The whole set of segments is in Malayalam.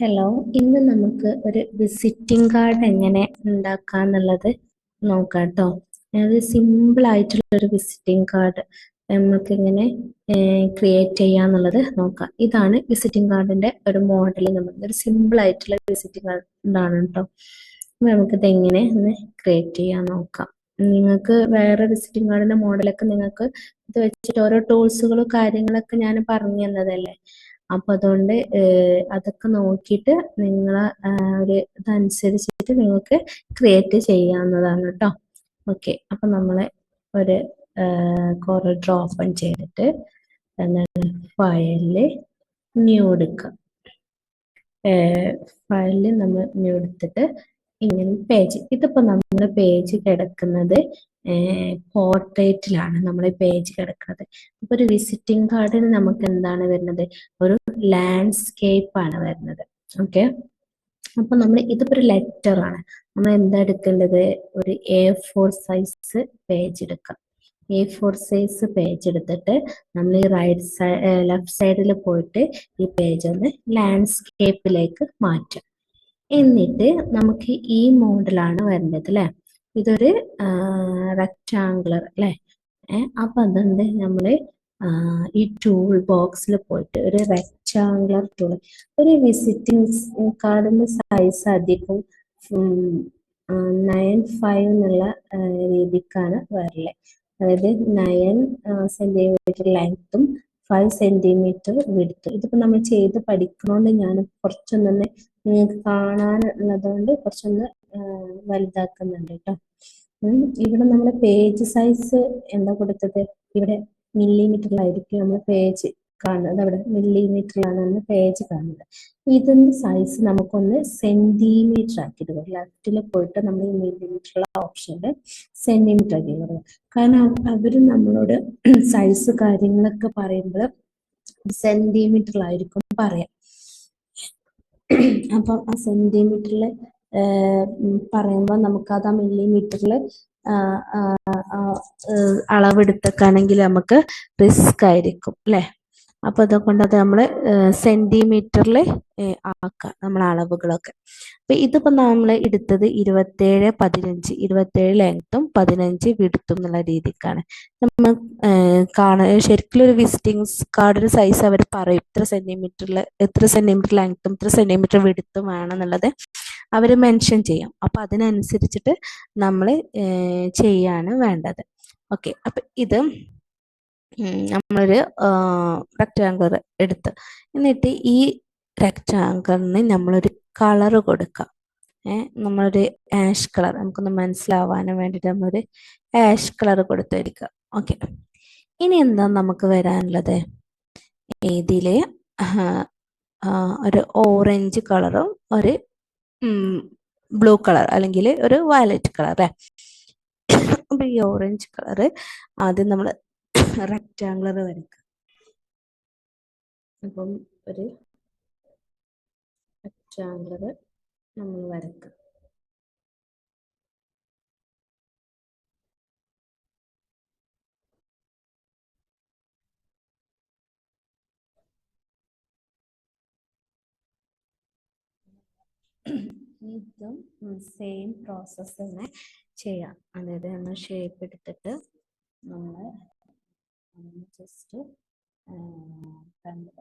ഹലോ, ഇന്ന് നമുക്ക് ഒരു വിസിറ്റിംഗ് കാർഡ് എങ്ങനെ ഉണ്ടാക്കാന്നുള്ളത് നോക്കാം കേട്ടോ. അത് സിമ്പിൾ ആയിട്ടുള്ള ഒരു വിസിറ്റിംഗ് കാർഡ് നമുക്ക് എങ്ങനെ ക്രിയേറ്റ് ചെയ്യാന്നുള്ളത് നോക്കാം. ഇതാണ് വിസിറ്റിംഗ് കാർഡിന്റെ ഒരു മോഡൽ. നമുക്ക് ഒരു സിമ്പിൾ ആയിട്ടുള്ള വിസിറ്റിംഗ് കാർഡാണ് കേട്ടോ. നമുക്കിത് എങ്ങനെ ഒന്ന് ക്രിയേറ്റ് ചെയ്യാൻ നോക്കാം. നിങ്ങൾക്ക് വേറെ വിസിറ്റിംഗ് കാർഡിന്റെ മോഡലൊക്കെ നിങ്ങൾക്ക് ഇത് വെച്ചിട്ട് ഓരോ ടൂൾസുകളും കാര്യങ്ങളൊക്കെ ഞാൻ പറഞ്ഞു തന്നതല്ലേ. അപ്പൊ അതുകൊണ്ട് അതൊക്കെ നോക്കിയിട്ട് നിങ്ങളെ ഒരു ഇതനുസരിച്ചിട്ട് നിങ്ങൾക്ക് ക്രിയേറ്റ് ചെയ്യാവുന്നതാണ് കേട്ടോ. ഓക്കെ, അപ്പൊ നമ്മളെ ഒരു കോറൽ ഓപ്പൺ ചെയ്തിട്ട് എന്താണ് ഫയലില് ന്യൂ എടുക്കുക. ഫയലിൽ നമ്മൾ ന്യൂ എടുത്തിട്ട് ഇങ്ങനെ പേജ്, ഇതിപ്പോ നമ്മുടെ പേജ് കിടക്കുന്നത് പോർട്രേറ്റിലാണ് നമ്മുടെ പേജ് കിടക്കുന്നത്. അപ്പൊ ഒരു വിസിറ്റിംഗ് കാർഡിന് നമുക്ക് എന്താണ് വരുന്നത്, ഒരു ലാൻഡ്സ്കേപ്പ് ആണ് വരുന്നത്. ഓക്കെ, അപ്പൊ നമ്മൾ ഇതിപ്പോ ഒരു ലെറ്റർ ആണ്. നമ്മൾ എന്താ എടുക്കേണ്ടത്, ഒരു A4 സൈസ് പേജ് എടുക്കാം. A4 സൈസ് പേജ് എടുത്തിട്ട് നമ്മൾ ഈ ലെഫ്റ്റ് സൈഡിൽ പോയിട്ട് ഈ പേജ് ഒന്ന് ലാൻഡ്സ്കേപ്പിലേക്ക് മാറ്റാം. എന്നിട്ട് നമുക്ക് ഈ മോഡലാണ് വരേണ്ടത് അല്ലെ. ഇതൊരു റെക്റ്റാങ്കുലർ അല്ലെ. അപ്പൊ അതുകൊണ്ട് നമ്മള് ഈ ടൂൾ ബോക്സിൽ പോയിട്ട് ഒരു റെക്റ്റാങ്കുലർ ടൂൾ, ഒരു വിസിറ്റിംഗ് കാർഡിന്റെ സൈസ് അധികം 9.5 എന്നുള്ള രീതിക്കാണ് വരല്. അതായത് 9 സെന്റിമീറ്റർ ലെങ്ത്തും 5 സെന്റിമീറ്റർ വിഡ്ത്തും. ഇതിപ്പോ നമ്മൾ ചെയ്ത് പഠിക്കണോണ്ട് ഞാൻ കുറച്ചൊന്നെ നിങ്ങൾക്ക് കാണാനുള്ളത് കൊണ്ട് കുറച്ചൊന്ന് വലുതാക്കുന്നുണ്ട് കേട്ടോ. ഇവിടെ നമ്മൾ പേജ് സൈസ് എന്താ കൊടുത്തത്, ഇവിടെ മില്ലിമീറ്ററിലായിരിക്കും നമ്മൾ പേജ് കാണുന്നത്. അവിടെ മില്ലിമീറ്ററിലാണ് നമ്മൾ പേജ് കാണുന്നത്. ഇതിന്റെ സൈസ് നമുക്കൊന്ന് സെന്റിമീറ്റർ ആക്കിയിട്ട് വരും. ലെഫ്റ്റിൽ പോയിട്ട് നമ്മൾ ഈ മില്ലിമീറ്ററുള്ള ഓപ്ഷനിൽ സെന്റിമീറ്റർ ആക്കി വരും. കാരണം അവര് നമ്മളോട് സൈസ് കാര്യങ്ങളൊക്കെ പറയുമ്പോൾ സെന്റിമീറ്ററിലായിരിക്കും പറയാം. അപ്പം ആ സെന്റിമീറ്ററിൽ പറയുമ്പോൾ നമുക്കത് ആ മില്ലിമീറ്ററിൽ അളവെടുത്തൊക്കെയാണെങ്കിൽ നമുക്ക് റിസ്ക് ആയിരിക്കും അല്ലെ. അപ്പൊ അതുകൊണ്ട് അത് നമ്മൾ സെന്റിമീറ്ററിൽ ആക്കാം നമ്മൾ അളവുകളൊക്കെ. അപ്പൊ ഇതിപ്പോ നമ്മൾ എടുത്തത് 27 ലെങ്ത്തും 15 വിഡ്ത്തും എന്നുള്ള രീതിക്കാണ്. നമ്മൾ ശരിക്കും ഒരു വിസിറ്റിംഗ് കാർഡിന് സൈസ് അവർ പറയും, എത്ര സെന്റിമീറ്റർ ലെങ്ത്തും ഇത്ര സെന്റിമീറ്റർ വിഡ്ത്തും വേണമെന്നുള്ളത് അവർ മെൻഷൻ ചെയ്യാം. അപ്പൊ അതിനനുസരിച്ചിട്ട് നമ്മൾ ചെയ്യാണ് വേണ്ടത്. ഓക്കെ, അപ്പൊ ഇത് നമ്മളൊരു റെക്റ്റാങ്കുലർ എടുത്ത്, എന്നിട്ട് ഈ റെക്റ്റാങ്കിളിന് നമ്മളൊരു കളർ കൊടുക്കാം. നമ്മളൊരു ആഷ് കളർ, നമുക്കൊന്ന് മനസ്സിലാവാനും വേണ്ടിയിട്ട് നമ്മളൊരു ആഷ് കളർ കൊടുത്തിരിക്കുക. ഓക്കെ, ഇനി എന്താ നമുക്ക് വരാനുള്ളത്, ഇതില് ഒരു ഓറഞ്ച് കളറും ഒരു ബ്ലൂ കളർ അല്ലെങ്കിൽ ഒരു വയലറ്റ് കളർ അല്ലേ. അപ്പൊ ഈ ഓറഞ്ച് കളറ് ആദ്യം നമ്മൾ റെക്റ്റാങ്കുലർ വരയ്ക്കുക. അപ്പം ഒരു റെക്റ്റാങ്കുലർ നമ്മൾ വരയ്ക്കുക. ഇതും സെയിം പ്രോസസ്സ് തന്നെ ചെയ്യാം. അതായത് നമ്മൾ ഷേപ്പ് എടുത്തിട്ട് നമ്മൾ ജസ്റ്റ്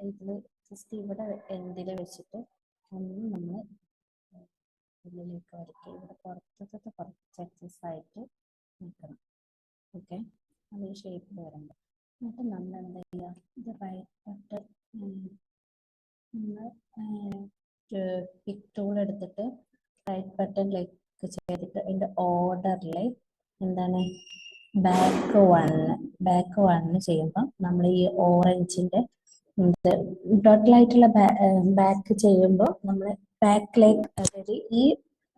ഇതിൽ ജസ്റ്റ് ഇവിടെ എൻഡിൽ വെച്ചിട്ട് ഒന്ന് നമ്മൾ ഉള്ളിലേക്ക് വരയ്ക്കുക. ഇവിടെ പുറത്തത്തെ കുറച്ച് എക്സസ് ആയിട്ട് നിൽക്കണം. ഓക്കെ, അത് ഈ ഷേപ്പിൽ വരണ്ട. എന്നിട്ട് നമ്മൾ എന്താ ചെയ്യുക, ഇത് റൈറ്റ് പിക് ടൂൾ എടുത്തിട്ട് റൈറ്റ് ബട്ടൺ ക്ലിക്ക് ചെയ്തിട്ട് അതിൻ്റെ ഓർഡറിൽ എന്താണ് ബാക്ക് വണ്ണ് ചെയ്യുമ്പോൾ നമ്മൾ ഈ ഓറഞ്ചിൻ്റെ ടോട്ടലായിട്ടുള്ള ബാക്ക് ചെയ്യുമ്പോൾ നമ്മൾ ബാക്കിലേക്ക്, അതായത് ഈ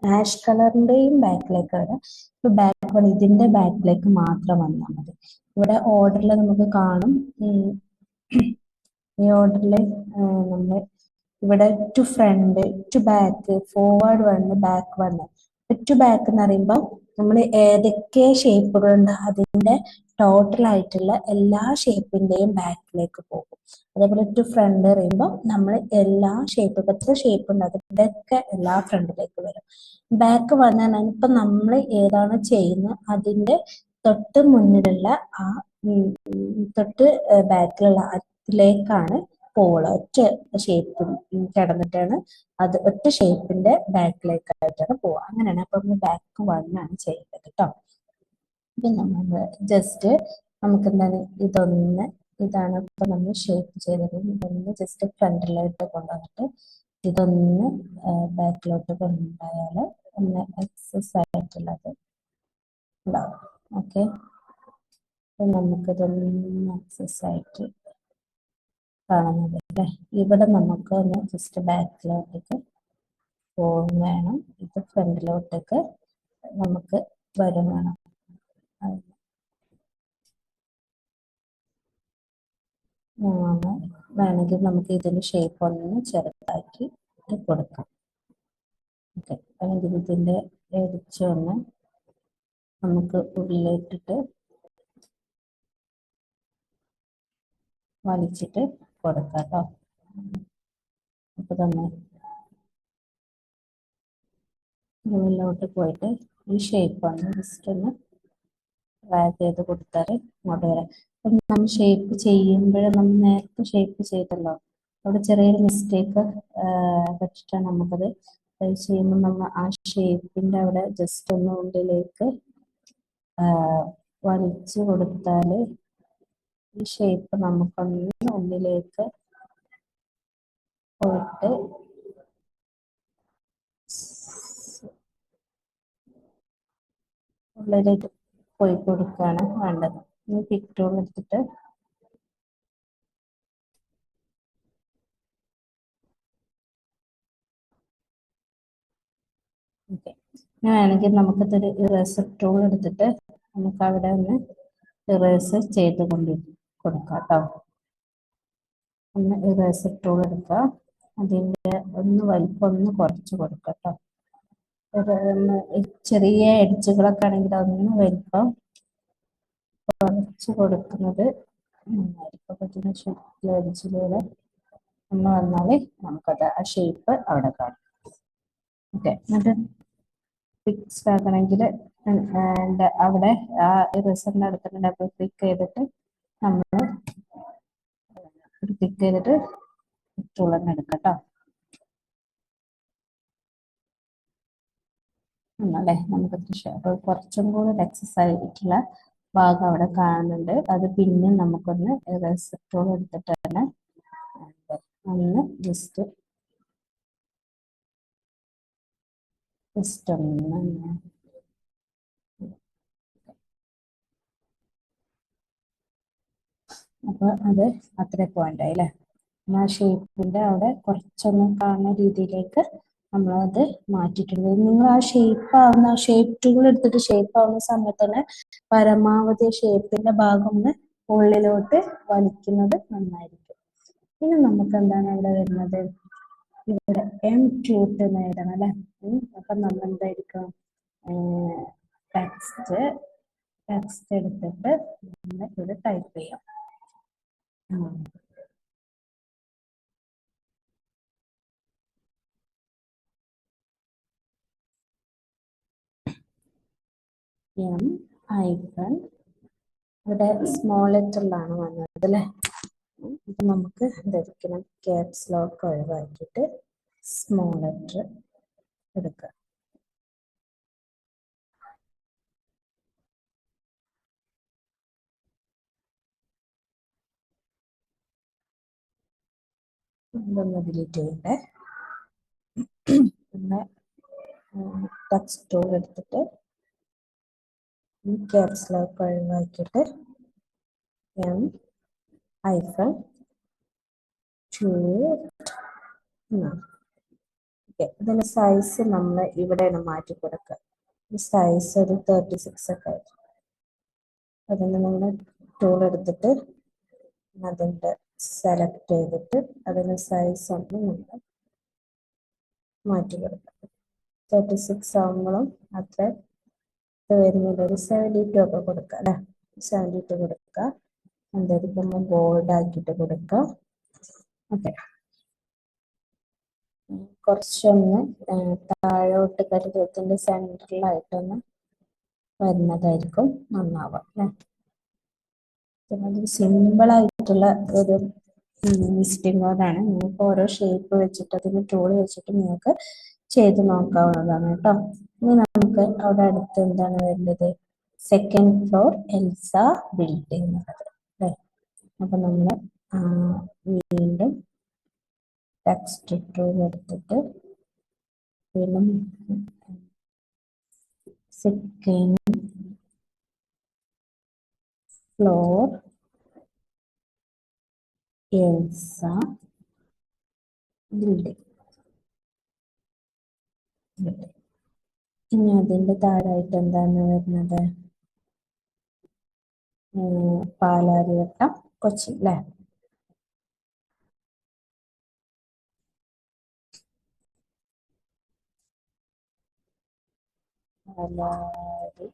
ആഷ് കളറിൻ്റെയും ബാക്കിലേക്ക് വരാം. ഇപ്പോൾ ബാക്ക് വൺ ഇതിൻ്റെ ബാക്കിലേക്ക് മാത്രം വന്നാൽ മതി. ഇവിടെ ഓർഡറിൽ നമുക്ക് കാണും, ഈ ഓർഡറിൽ നമ്മൾ ഇവിടെ two front, two back, forward one, back one. Two back എന്ന് പറയുമ്പോൾ നമ്മൾ ഏതൊക്കെ ഷേപ്പുകളുണ്ട് അതിന്റെ ടോട്ടൽ ആയിട്ടുള്ള എല്ലാ ഷേപ്പിന്റെയും ബാക്കിലേക്ക് പോകും. അതേപോലെ ടു ഫ്രണ്ട് പറയുമ്പോൾ നമ്മൾ എല്ലാ ഷേപ്പ് എത്ര ഷേപ്പ് ഉണ്ട് അതിന്റെ ഒക്കെ എല്ലാ ഫ്രണ്ടിലേക്ക് വരും. ബാക്ക് വന്നാൽ ഇപ്പൊ നമ്മൾ ഏതാണ് ചെയ്യുന്നത് അതിന്റെ തൊട്ട് മുന്നിലുള്ള ആ തൊട്ട് ബാക്കിലുള്ള അതിലേക്കാണ് പോവുക. ഒറ്റ ഷേപ്പ് കിടന്നിട്ടാണ് അത് ഒറ്റ ഷേപ്പിന്റെ ബാക്കിലേക്കായിട്ടാണ് പോവുക. അങ്ങനെയാണ് അപ്പൊ നമ്മൾ ബാക്ക് വണ്ണാണ് ചെയ്യുന്നത് കേട്ടോ. പിന്നെ നമ്മൾ ജസ്റ്റ് നമുക്ക് എന്താണ് ഇതാണ് ഇപ്പൊ നമ്മൾ ഷേപ്പ് ചെയ്തത്. ഇതൊന്ന് ജസ്റ്റ് ഫ്രണ്ടിലോട്ട് കൊണ്ടുവന്നിട്ട് ഇതൊന്ന് ബാക്കിലോട്ട് കൊണ്ടുപോയാൽ ഒന്ന് എക്സസ് ആയിട്ടുള്ളത് ഉണ്ടാവും. ഓക്കെ, നമുക്കിതൊന്ന് എക്സസ് ആയിട്ട് കാണുന്നത് അല്ലേ. ഇവിടെ നമുക്ക് ഒന്ന് ജസ്റ്റ് ബാക്കിലോട്ടേക്ക് പോകും വേണം, ഇത് ഫ്രണ്ടിലോട്ടേക്ക് നമുക്ക് വരും വേണം. വേണമെങ്കിൽ നമുക്ക് ഇതിന് ഷേപ്പ് ഒന്ന് ചെറുതാക്കി കൊടുക്കാം. ഓക്കെ, അല്ലെങ്കിൽ ഇതിന്റെ എഡിച്ചൊന്ന് നമുക്ക് ഉള്ളിലിട്ടിട്ട് വലിച്ചിട്ട് കൊടുക്കാം കേട്ടോ. അപ്പൊ തന്നെ ഉള്ളിലോട്ട് പോയിട്ട് ഈ ഷേപ്പ് ഒന്ന് ജസ്റ്റ് ഒന്ന് ഡ്രാഗ് ചെയ്ത് കൊടുത്താൽ ഇങ്ങോട്ട് വരാം. അപ്പം നമ്മൾ ഷേപ്പ് ചെയ്യുമ്പോൾ നമ്മൾ നേരത്തെ ഷേപ്പ് ചെയ്തല്ലോ, അവിടെ ചെറിയൊരു മിസ്റ്റേക്ക് പറ്റിയിട്ടാണ് നമുക്കത് ചെയ്യുമ്പോൾ നമ്മൾ ആ ഷേപ്പിന്റെ അവിടെ ജസ്റ്റ് ഒന്ന് ഉള്ളിലേക്ക് വലിച്ചു കൊടുത്താൽ ഈ ഷേപ്പ് നമുക്കൊന്ന് ഉള്ളിലേക്ക് പോയിട്ട് ഉള്ളിലേക്ക് പോയി കൊടുക്കുകയാണ് വേണ്ടത്. ഈ പിക് ടൂൾ എടുത്തിട്ട് ഓക്കെ, വേണമെങ്കിൽ നമുക്കിതൊരു ഇറേസർ ടൂൾ എടുത്തിട്ട് നമുക്ക് അവിടെ ഒന്ന് ഇറേസ് ചെയ്ത് കൊടുക്കാം കേട്ടോ. ഒന്ന് ഇറേസർ ടൂൾ എടുക്കുക, അതിൻ്റെ ഒന്ന് വലിപ്പം ഒന്ന് കുറച്ച് കൊടുക്കാം കേട്ടോ. ചെറിയ എഡ്ജുകളൊക്കെ ആണെങ്കിൽ അതൊന്ന് വലിപ്പം കുറച്ച് കൊടുക്കുന്നത് നന്നായിരിക്കും. എഡ്ജിലൂടെ ഒന്ന് വന്നാല് നമുക്കത് ആ ഷേപ്പ് അവിടെ കാണും. ഓക്കെ, എന്നിട്ട് ഫിക്സ് ആക്കണമെങ്കിൽ അവിടെ ആ ഇറേസറിന്റെ അടുത്തുള്ള ഡബിൾ ക്ലിക്ക് ചെയ്തിട്ട് നമ്മൾ ക്ലിക്ക് ചെയ്തിട്ട് ടൂളെന്ന് എടുക്കാം കേട്ടോ. അല്ലേ, നമുക്ക് കുറച്ചും കൂടി എക്സസ് ആയിട്ടുള്ള ഭാഗം അവിടെ കാണുന്നുണ്ട്. അത് പിന്നെ നമുക്കൊന്ന് ഇറേസർ ടൂൾ എടുത്തിട്ട് തന്നെ ഒന്ന് ജസ്റ്റ് ഒന്ന് അപ്പൊ അത് അത്ര പോയിന്റ് ആയി അല്ലേ. ആ ഷേപ്പിന്റെ അവിടെ കുറച്ചൊന്നും കാണുന്ന രീതിയിലേക്ക് നമ്മളത് മാറ്റിയിട്ടുണ്ട്. നിങ്ങൾ ആ ഷേപ്പ് ടൂൾ എടുത്തിട്ട് ഷേപ്പ് ആവുന്ന സമയത്ത് തന്നെ പരമാവധി ഷേപ്പിന്റെ ഭാഗം ഒന്ന് ഉള്ളിലോട്ട് വലിക്കുന്നത് നന്നായിരിക്കും. പിന്നെ നമുക്ക് എന്താണ് ഇവിടെ വരുന്നത്, ഇവിടെ M2 നേടണം അല്ലെ. അപ്പൊ നമ്മൾ എന്തായിരിക്കും ടെക്സ്റ്റ് എടുത്തിട്ട് ഇവിടെ ടൈപ്പ് ചെയ്യാം. M ഐക്കൺ ഇവിടെ സ്മോൾ ലെറ്ററിലാണ് വന്നത് അല്ലേ. അപ്പൊ നമുക്ക് എന്തായിരിക്കണം, ക്യാപ്സ് ലോക്ക് ഒഴിവാക്കിയിട്ട് സ്മോൾ ലെറ്റർ എടുക്കുക. ഇതൊന്ന് ഡിലീറ്റ് ചെയ്യട്ടെ. പിന്നെ ടെക്സ്റ്റ് ടൂൾ എടുത്തിട്ട് ഈ ക്യാപ്സ് ലോക്ക് ഒഴിവാക്കിയിട്ട് M ഐക്കൺ 2. ഓക്കെ, ഇതിന്റെ സൈസ് നമ്മൾ ഇവിടെയാണ് മാറ്റി കൊടുക്കുക. സൈസ് ഒരു 36 ഒക്കെ ആയിട്ട് അതിന് നമ്മൾ ടൂൾ എടുത്തിട്ട് അതിൻ്റെ സെലക്ട് ചെയ്തിട്ട് അതിന് സൈസ് ഒന്ന് നമ്മൾ മാറ്റി കൊടുക്കുക. 36 ആകുമ്പോഴും അത്ര വരുന്നത് ഒരു 72 ഒക്കെ കൊടുക്കുക അല്ലെ. 72 കൊടുക്കുക. എന്തായിരിക്കുമ്പോൾ ബോൾഡ് ആക്കിയിട്ട് കൊടുക്കുക. ഓക്കെ, കുറച്ചൊന്ന് താഴോട്ട് കരുതത്തിന്റെ സെൻട്രലായിട്ടൊന്ന് വരുന്നതായിരിക്കും നന്നാവുക അല്ലെ. സിമ്പിൾ ആയിട്ടുള്ള ഒരു വിസിറ്റിംഗ് കാർഡാണ്. നിങ്ങൾക്ക് ഓരോ ഷേപ്പ് വെച്ചിട്ട് അതിന്റെ ടൂൾ വെച്ചിട്ട് നിങ്ങൾക്ക് ചെയ്ത് നോക്കാവുന്നതാണ് കേട്ടോ. ഇനി നമുക്ക് അവിടെ അടുത്ത് എന്താണ് വേണ്ടത്? സെക്കൻഡ് ഫ്ലോർ എൽസ ബിൽഡിംഗ് എന്നുള്ളത് അല്ലേ. അപ്പൊ നമ്മൾ വീണ്ടും ടെക്സ്റ്റ് ടൂൾ എടുത്തിട്ട് വീണ്ടും സെക്കൻഡ് ഫ്ലോർ എൽസ ബിൽഡിംഗ്. ഇനി അതിന്റെ താഴായിട്ട് എന്താണ് വരുന്നത്? പാലാരിവട്ടം കൊച്ചി അല്ലേ. പാലാരിവട്ടം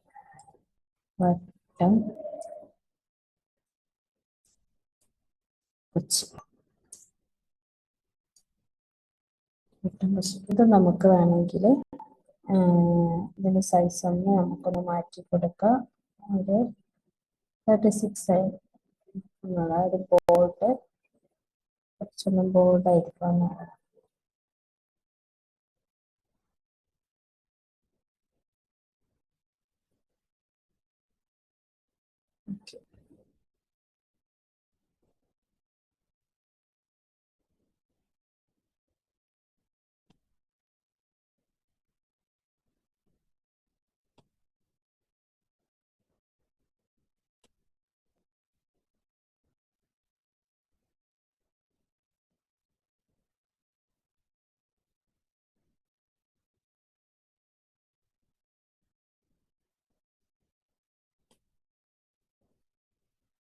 കൊച്ചി. ഇത് നമുക്ക് വേണമെങ്കിൽ ഇതിന്റെ സൈസ് ഒന്ന് നമുക്കൊന്ന് മാറ്റി കൊടുക്കാം. ഒരു 36 ആയി ഒരു ബോർഡ് കുറച്ചൊന്ന് ബോർഡ് ആയിരിക്കും.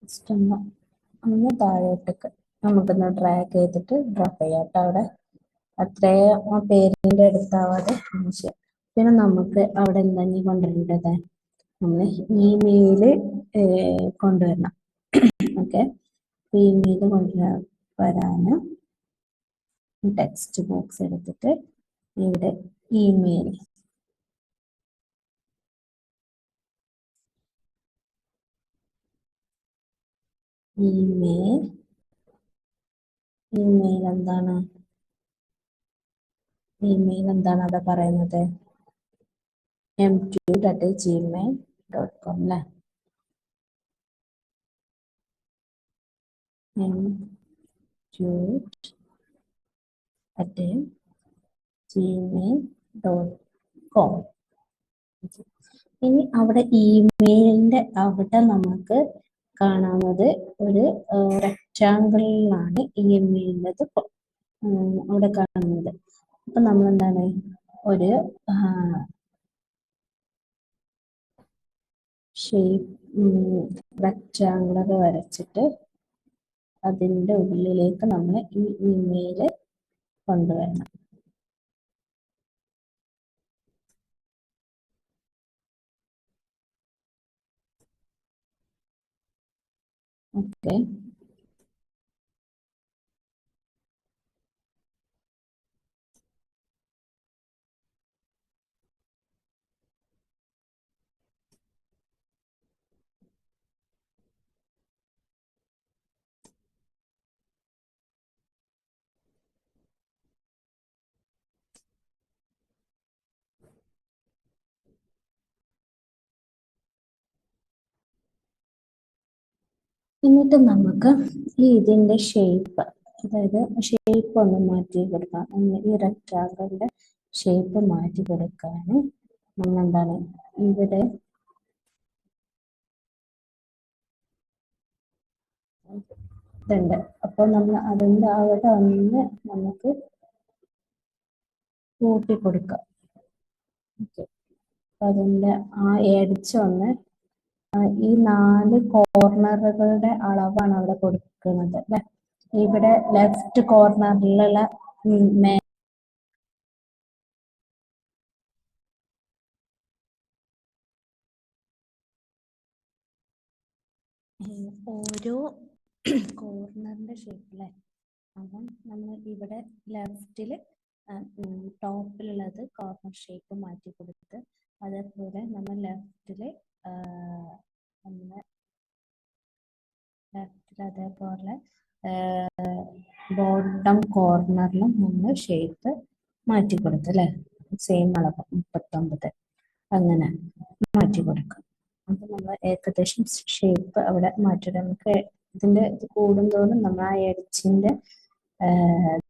ജസ്റ്റ് ഒന്ന് താഴോട്ടേക്ക് നമുക്കൊന്ന് ഡ്രാഗ് ചെയ്തിട്ട് ഡ്രോപ്പ് ചെയ്യാം കേട്ടോ. അവിടെ അത്രയും ആ പേരിന്റെ അടുത്താവാതെ ചെയ്യാം. പിന്നെ നമുക്ക് അവിടെ എന്തെങ്കിലും കൊണ്ടുവരേണ്ടത്? നമ്മൾ ഇമെയില് കൊണ്ടുവരണം. ഓക്കെ, ഇമെയിൽ കൊണ്ടുവരാന് ടെക്സ്റ്റ് ബോക്സ് എടുത്തിട്ട് ഇവിടെ ഇമെയിൽ ഇമെയിൽ ഇമെയിൽ എന്താണ്? ഇമെയിൽ എന്താണ് അവിടെ പറയുന്നത്? m2@gmail.com അല്ലേ. m2@gmail.com. ഇനി അവിടെ ഇമെയിലിന്റെ അവിടെ നമുക്ക് കാണാവുന്നത് ഒരു റെക്റ്റാങ്കിളിലാണ് ഇമെയിലിൻ്റെ അവിടെ കാണുന്നത്. അപ്പൊ നമ്മൾ എന്താണ് ഒരു ഷേപ്പ് റെക്റ്റാങ്കിളർ വരച്ചിട്ട് അതിൻ്റെ ഉള്ളിലേക്ക് നമ്മൾ ഈ ഇമെയിൽ കൊണ്ടുവരണം. ഓക്കെ, എന്നിട്ട് നമുക്ക് ഇതിന്റെ ഷേപ്പ്, അതായത് ഷേപ്പ് ഒന്ന് മാറ്റി കൊടുക്കാം. ഈ റെക്റ്റാങ്കിളിന്റെ ഷേപ്പ് മാറ്റി കൊടുക്കാൻ നമ്മൾ എന്താണ് ഇവിടെ ഇതുണ്ട്. അപ്പോൾ നമ്മൾ അതിൻ്റെ അവിടെ ഒന്ന് നമുക്ക് കൂട്ടി കൊടുക്കാം. ഓക്കെ, അതിൻ്റെ ആ എഡ്ജ് ഒന്ന് ഈ 4 കോർണറുകളുടെ അളവാണ് അവിടെ കൊടുക്കുന്നത് അല്ലെ. ഇവിടെ ലെഫ്റ്റ് കോർണറിലുള്ള ഓരോ കോർണറിന്റെ ഷേപ്പിലെ അപ്പം നമ്മൾ ഇവിടെ ലെഫ്റ്റിൽ ടോപ്പിലുള്ളത് കോർണർ ഷേപ്പ് മാറ്റി കൊടുത്ത്, അതേപോലെ നമ്മൾ ലെഫ്റ്റിൽ അതേപോലെ ബോട്ടം കോർണറിലും നമ്മൾ ഷേപ്പ് മാറ്റി കൊടുത്തു അല്ലേ, സെയിം അളവ് 39 അങ്ങനെ മാറ്റി കൊടുക്കും. അപ്പൊ നമ്മൾ ഏകദേശം ഷേപ്പ് അവിടെ മാറ്റിയിട്ട് നമുക്ക് ഇതിന്റെ ഇത് കൂടുന്തോറും നമ്മൾ ആ എഡ്ജിന്റെ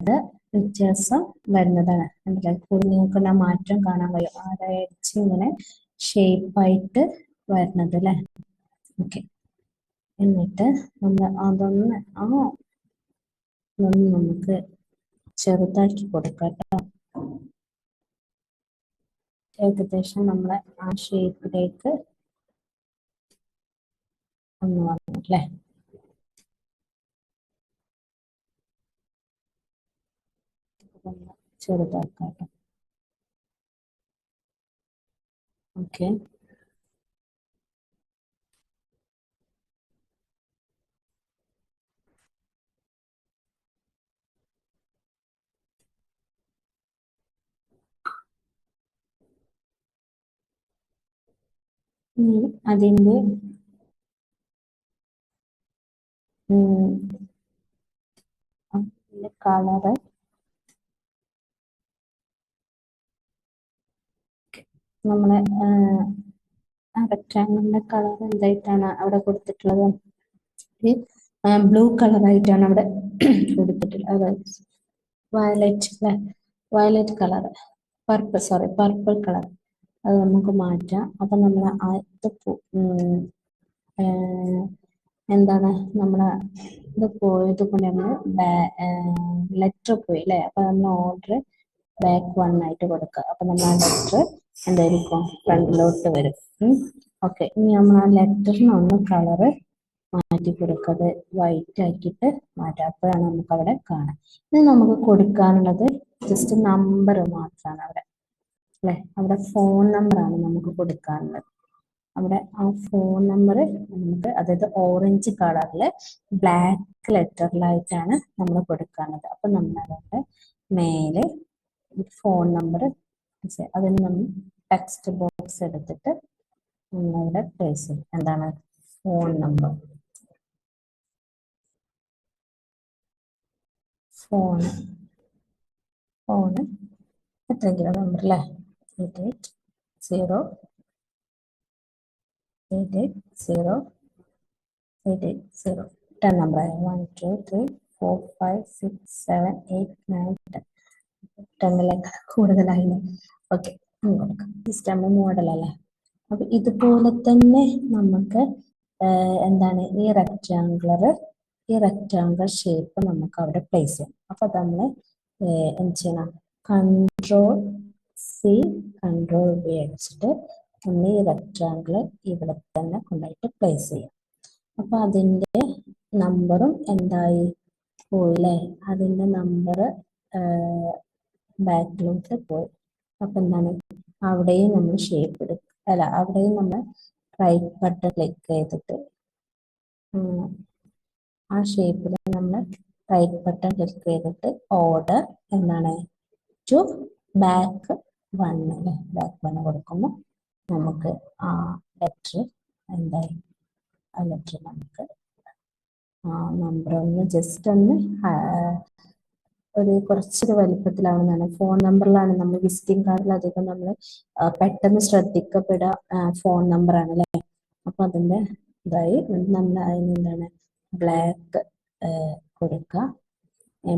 ഇത് വ്യത്യാസം വരുന്നതാണ്. നിങ്ങൾക്ക് ആ മാറ്റം കാണാൻ കഴിയും, ആ എഡ്ജ് ഇങ്ങനെ ഷേപ്പായിട്ട് വരുന്നത് അല്ലേ. ഓക്കെ, എന്നിട്ട് നമ്മൾ അതൊന്ന് നമുക്ക് ചെറുതാക്കി കൊടുക്കാം കേട്ടോ. ഏകദേശം നമ്മളെ ആ ഷേപ്പിലേക്ക് ഒന്ന് വന്നില്ലേ. ചെറുതാക്കാം കേട്ടോ. ഓക്കെ, അതിന്റെ കളറ് നമ്മളെ റെക്ടാങ്കിളിന്റെ കളർ എന്തായിട്ടാണ് അവിടെ കൊടുത്തിട്ടുള്ളത്? ബ്ലൂ കളറായിട്ടാണ് അവിടെ കൊടുത്തിട്ടുള്ളത്. അതായത് വയലറ്റ് അല്ലെ, വയലറ്റ് കളർ, പർപ്പിൾ കളർ. അത് നമുക്ക് മാറ്റാം. അപ്പൊ നമ്മൾ എന്താണ് നമ്മളെ ഇത് പോയത് കൊണ്ട് നമ്മൾ ലെറ്റർ പോയി അല്ലെ. അപ്പൊ നമ്മൾ ഓർഡർ ബാക്ക് 1 ആയിട്ട് കൊടുക്കുക. അപ്പൊ നമ്മൾ ആ ലെറ്റർ എന്തായിരിക്കും, ഫ്രണ്ടിലോട്ട് വരും. ഓക്കെ, ഇനി നമ്മൾ ആ ലെറ്ററിന് ഒന്ന് കളറ് മാറ്റി കൊടുക്കുന്നത് വൈറ്റ് ആക്കിയിട്ട് മാറ്റാം. അപ്പോഴാണ് നമുക്ക് അവിടെ കാണാം. ഇനി നമുക്ക് കൊടുക്കാനുള്ളത് ജസ്റ്റ് നമ്പർ മാത്രമാണ് അവിടെ അല്ലെ. അവിടെ ഫോൺ നമ്പറാണ് നമുക്ക് കൊടുക്കാനുള്ളത്. അവിടെ ആ ഫോൺ നമ്പർ നമുക്ക്, അതായത് ഓറഞ്ച് കളറില് ബ്ലാക്ക് ലെറ്ററിലായിട്ടാണ് നമ്മൾ കൊടുക്കാനുള്ളത്. അപ്പൊ നമ്മൾ അവിടെ മേലെ ഫോൺ നമ്പർ, അതിന് നമ്മൾ ടെക്സ്റ്റ് ബോക്സ് എടുത്തിട്ട് നമ്മളിവിടെ പ്ലേസ് ചെയ്യും. എന്താണ്, ഫോൺ നമ്പർ, ഫോണ് എത്രയെങ്കിലും നമ്പർ അല്ലേ, 880 10 നമ്പർ 1 2 3 4 5 6 7 8 9 10 10 കൂടുതലായില്ലേ. ഓക്കെ, കൊടുക്കാം. സിസ്റ്റം മോഡൽ അല്ലേ. അപ്പൊ ഇതുപോലെ തന്നെ നമുക്ക് എന്താണ് ഈ റെക്റ്റാങ്കിൾ ഷേപ്പ് നമുക്ക് അവിടെ പ്ലേസ് ചെയ്യാം. അപ്പൊ നമ്മൾ എന്ത് ചെയ്യണം, Ctrl+C Ctrl+V അടിച്ചിട്ട് നമ്മൾ ഈ റെക്റ്റാങ്കിൾ ഇവിടെ തന്നെ കൊണ്ടുപോയിട്ട് പ്ലേസ് ചെയ്യാം. അപ്പൊ അതിന്റെ നമ്പറും എന്തായി പോയില്ലേ, അതിന്റെ നമ്പർ ബാക്കിലോട്ട് പോയി. അപ്പൊ എന്താണ്, അവിടെയും നമ്മൾ ഷേപ്പ് എടുക്കുക അല്ല, അവിടെയും നമ്മൾ റൈറ്റ് ബട്ടൺ ക്ലിക്ക് ചെയ്തിട്ട് ആ ഷേപ്പിൽ നമ്മൾ റൈറ്റ് ബട്ടൺ ക്ലിക്ക് ചെയ്തിട്ട് ഓർഡർ എന്താണ് ടു ബാക്ക് 1 അല്ലെ, ബാക്ക് 1 കൊടുക്കുമ്പോൾ നമുക്ക് ആ ലെറ്റർ എന്തായി, ആ ലെറ്റർ നമുക്ക് ആ നമ്പർ ഒന്ന് ജസ്റ്റ് ഒന്ന് ഒരു കുറച്ചൊരു വലിപ്പത്തിലാവുന്നതാണ്. ഫോൺ നമ്പറിലാണ് നമ്മൾ വിസിറ്റിംഗ് കാർഡിൽ അധികം നമ്മൾ പെട്ടെന്ന് ശ്രദ്ധിക്കപ്പെടുക ഫോൺ നമ്പറാണ് അല്ലേ. അപ്പൊ അതിന്റെ ഇതായി നമ്മൾ അതിന് എന്താണ് ബ്ലാക്ക് കൊടുക്കുക,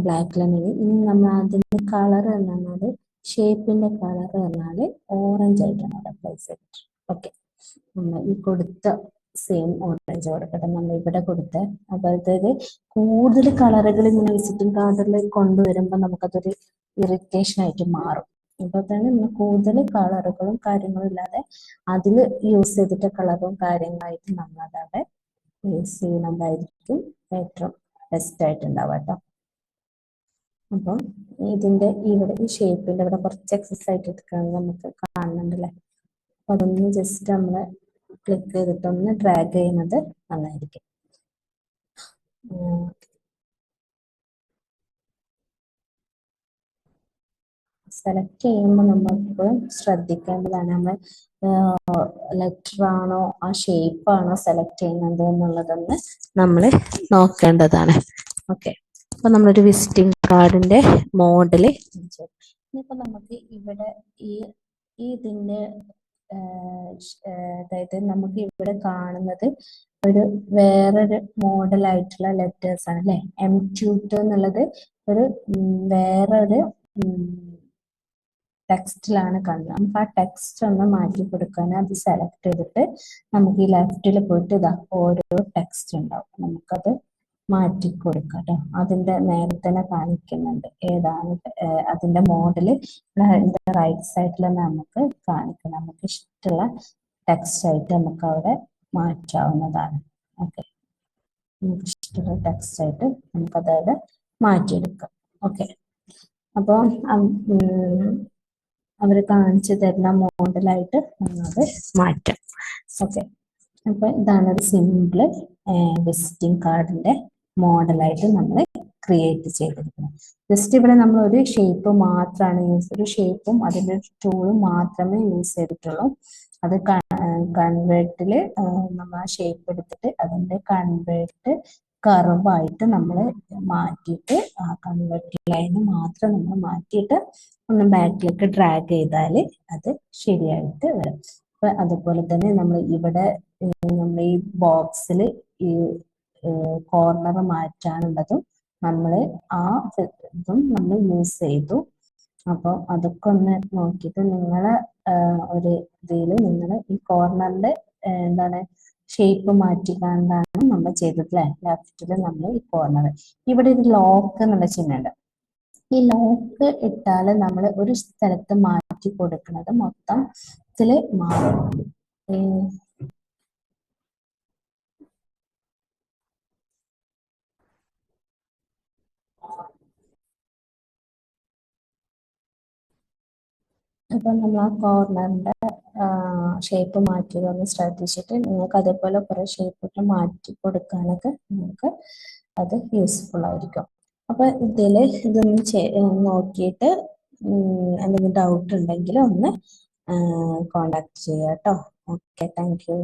ബ്ലാക്കിലാണെങ്കിൽ. ഇനി നമ്മൾ അതിന്റെ കളർ എന്നാൽ ഷേപ്പിന്റെ കളർ എന്നാൽ ഓറഞ്ച് ആയിട്ടാണ് അവിടെ പ്ലേസ് ചെയ്തിട്ട്. ഓക്കെ, നമ്മൾ ഈ കൊടുത്ത സെയിം ഓറഞ്ച് കൊടുക്കട്ടെ നമ്മൾ ഇവിടെ കൊടുത്ത. അപ്പൊ അതായത് കൂടുതൽ കളറുകൾ ഇങ്ങനെ വിസിറ്റിംഗ് കാർഡിൽ കൊണ്ടുവരുമ്പോൾ നമുക്കതൊരു ഇറിറ്റേഷൻ ആയിട്ട് മാറും. ഇപ്പൊ തന്നെ നമ്മൾ കൂടുതൽ കളറുകളും കാര്യങ്ങളും ഇല്ലാതെ അതിൽ യൂസ് ചെയ്തിട്ട കളറും കാര്യങ്ങളായിട്ട് നമ്മൾ അതവിടെ യൂസ് ചെയ്യുന്നതായിരിക്കും ഏറ്റവും ബെസ്റ്റ് ആയിട്ടുണ്ടാവുക കേട്ടോ. അപ്പം ഇതിന്റെ ഇവിടെ ഈ ഷേപ്പിന്റെ ഇവിടെ കുറച്ച് എക്സസ് ആയിട്ട് എടുക്കുകയാണെങ്കിൽ നമുക്ക് കാണുന്നുണ്ടല്ലേ. അപ്പൊ അതൊന്ന് ജസ്റ്റ് നമ്മൾ ക്ലിക്ക് ചെയ്തിട്ടൊന്ന് ഡ്രാഗ് ചെയ്യുന്നത് നന്നായിരിക്കും. സെലക്ട് ചെയ്യുമ്പോൾ നമുക്ക് ശ്രദ്ധിക്കേണ്ടതാണ് നമ്മൾ ലെറ്റർ ആണോ ആ ഷേപ്പ് ആണോ സെലക്ട് ചെയ്യുന്നത് എന്നുള്ളതൊന്ന് നമ്മൾ നോക്കേണ്ടതാണ്. ഓക്കെ, അപ്പൊ നമ്മളൊരു വിസിറ്റിംഗ് കാർഡിന്റെ മോഡല് ഇനിയിപ്പോ നമുക്ക് ഇവിടെ ഈ ഇതിന്റെ അതായത് നമുക്ക് ഇവിടെ കാണുന്നത് ഒരു വേറൊരു മോഡൽ ആയിട്ടുള്ള ലെറ്റേഴ്സ് ആണ് അല്ലെ. M22 എന്നുള്ളത് ഒരു വേറൊരു ടെക്സ്റ്റിലാണ് കാണുന്നത്. നമുക്ക് ആ ടെക്സ്റ്റ് ഒന്ന് മാറ്റി കൊടുക്കാൻ അത് സെലക്ട് ചെയ്തിട്ട് നമുക്ക് ഈ ലെഫ്റ്റിൽ പോയിട്ട് ഇതാ ഓരോ ടെക്സ്റ്റ് ഉണ്ടാവും, നമുക്കത് മാറ്റി കൊടുക്കാം കേട്ടോ. അതിന്റെ നേരെ തന്നെ കാണിക്കുന്നുണ്ട് ഏതാണ് അതിന്റെ മോഡല് റൈറ്റ് സൈഡിൽ നമുക്ക് കാണിക്കണം. നമുക്ക് ഇഷ്ടമുള്ള ടെക്സ്റ്റ് ആയിട്ട് നമുക്ക് അവിടെ മാറ്റാവുന്നതാണ്. ഓക്കെ, നമുക്ക് ഇഷ്ടമുള്ള ടെക്സ്റ്റ് ആയിട്ട് നമുക്കത് അവിടെ മാറ്റിയെടുക്കാം. ഓക്കെ, അപ്പോൾ അവർ കാണിച്ചു തരുന്ന മോഡലായിട്ട് നമ്മളത് മാറ്റാം. ഓക്കെ, അപ്പൊ ഇതാണ് ഒരു സിമ്പിൾ വിസിറ്റിംഗ് കാർഡിന്റെ മോഡലായിട്ട് നമ്മൾ ക്രിയേറ്റ് ചെയ്തിരിക്കുന്നത്. ജസ്റ്റ് ഇവിടെ നമ്മൾ ഒരു ഷേപ്പ് മാത്രമാണ് ഒരു ഷേപ്പും അതിൻ്റെ ടൂളും മാത്രമേ യൂസ് ചെയ്തിട്ടുള്ളൂ. അത് കൺവേർട്ടിൽ നമ്മൾ ആ ഷേപ്പ് എടുത്തിട്ട് അതിന്റെ കൺവേർട്ട് കർവായിട്ട് നമ്മൾ മാറ്റിയിട്ട് ആ കൺവേർട്ട് ലൈന് മാത്രം നമ്മൾ മാറ്റിയിട്ട് ഒന്ന് ബാക്കിലേക്ക് ഡ്രാഗ് ചെയ്താൽ അത് ശരിയായിട്ട് വരും. അപ്പൊ അതുപോലെ തന്നെ നമ്മൾ ഇവിടെ നമ്മൾ ഈ ബോക്സിൽ ഈ കോർണർ മാറ്റാനുള്ളതും നമ്മൾ ആ ഇതും നമ്മൾ യൂസ് ചെയ്തു. അപ്പോൾ അതൊക്കെ ഒന്ന് നോക്കിയിട്ട് നിങ്ങളെ ഒരു ഇതിൽ നിങ്ങൾ ഈ കോർണറിന്റെ എന്താണ് ഷേപ്പ് മാറ്റിക്കാണ്ടാണ് നമ്മൾ ചെയ്തത് അല്ലെ. ലെഫ്റ്റിൽ നമ്മൾ ഈ കോർണർ ഇവിടെ ഒരു ലോക്ക് എന്നുള്ള ചിഹ്നമുണ്ട്. ഈ ലോക്ക് ഇട്ടാൽ നമ്മൾ ഒരു സ്ഥലത്ത് മാറ്റി കൊടുക്കുന്നത് മൊത്തത്തില് മാറും. അപ്പൊ നമ്മൾ ആ കോർണറിന്റെ ഷേപ്പ് മാറ്റിയതൊന്ന് ശ്രദ്ധിച്ചിട്ട് നിങ്ങൾക്ക് അതേപോലെ കുറെ ഷേപ്പൊക്കെ മാറ്റി കൊടുക്കാനൊക്കെ നിങ്ങൾക്ക് അത് യൂസ്ഫുൾ ആയിരിക്കും. അപ്പൊ ഇതില് ഇതൊന്ന് നോക്കിയിട്ട് എന്തെങ്കിലും ഡൗട്ട് ഉണ്ടെങ്കിൽ ഒന്ന് കോണ്ടാക്ട് ചെയ്യാം കേട്ടോ. Okay, thank you.